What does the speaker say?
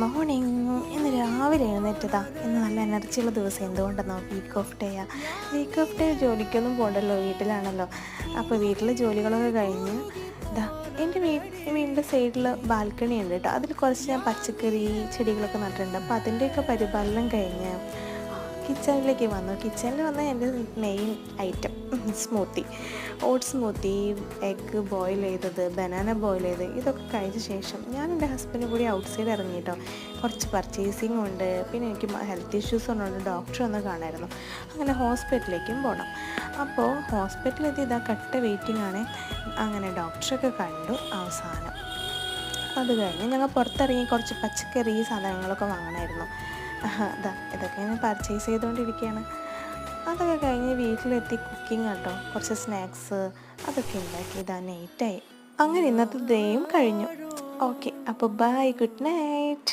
Morning. ഇന്ന് രാവിലെ എഴുന്നേറ്റതാ. ഇന്ന് നല്ല എനർജിയുള്ള ദിവസം. എന്തുകൊണ്ടെന്നോ, വീക്ക് ഓഫ് ഡേയാ. വീക്ക് ഓഫ് ഡേ ജോലിക്കൊന്നും പോകണ്ടല്ലോ, വീട്ടിലാണല്ലോ. അപ്പോൾ വീട്ടിലെ ജോലികളൊക്കെ കഴിഞ്ഞ് ഇതാ എൻ്റെ വീടിൻ്റെ സൈഡിൽ ബാൽക്കണി ഉണ്ട് കേട്ടോ. അതിൽ കുറച്ച് ഞാൻ പച്ചക്കറി ചെടികളൊക്കെ നട്ടിട്ടുണ്ട്. അപ്പോൾ അതിൻ്റെയൊക്കെ പരിപാലനം കഴിഞ്ഞ് കിച്ചണിലേക്ക് വന്നു. കിച്ചണിൽ വന്ന എൻ്റെ main item smoothie, oats smoothie, egg boil ചെയ്തത്, ബനാന ബോയിൽ ചെയ്ത് ഇതൊക്കെ കഴിച്ച ശേഷം ഞാൻ എൻ്റെ ഹസ്ബൻഡ് കൂടി ഔട്ട് സൈഡ് ഇറങ്ങി കേട്ടോ. കുറച്ച് പർച്ചേസിങ് ഉണ്ട്, പിന്നെ എനിക്ക് ഹെൽത്ത് ഇഷ്യൂസ് ഉള്ളതുകൊണ്ട് ഡോക്ടറെ ഒന്ന് കാണാമായിരുന്നു. അങ്ങനെ ഹോസ്പിറ്റലിലേക്കും പോകണം. അപ്പോൾ ഹോസ്പിറ്റലിലെത്തി ഇതാ കട്ട വെയിറ്റിംഗ് ആണ്. അങ്ങനെ ഡോക്ടറൊക്കെ കണ്ടു. അവസാനം അത് കഴിഞ്ഞ് ഞങ്ങൾ പുറത്തിറങ്ങി കുറച്ച് പച്ചക്കറി സാധനങ്ങളൊക്കെ വാങ്ങണമായിരുന്നു. ഇതൊക്കെ ഞാൻ പർച്ചേസ് ചെയ്തുകൊണ്ടിരിക്കുകയാണ്. അതൊക്കെ കഴിഞ്ഞ് വീട്ടിലെത്തി കുക്കിംഗ് കേട്ടോ. കുറച്ച് സ്നാക്സ് അതൊക്കെ ഉണ്ടാക്കി. ഇതാ നൈറ്റായി. അങ്ങനെ ഇന്നത്തെ ഡേയും കഴിഞ്ഞു. ഓക്കെ, അപ്പോൾ ബൈ, ഗുഡ് നൈറ്റ്.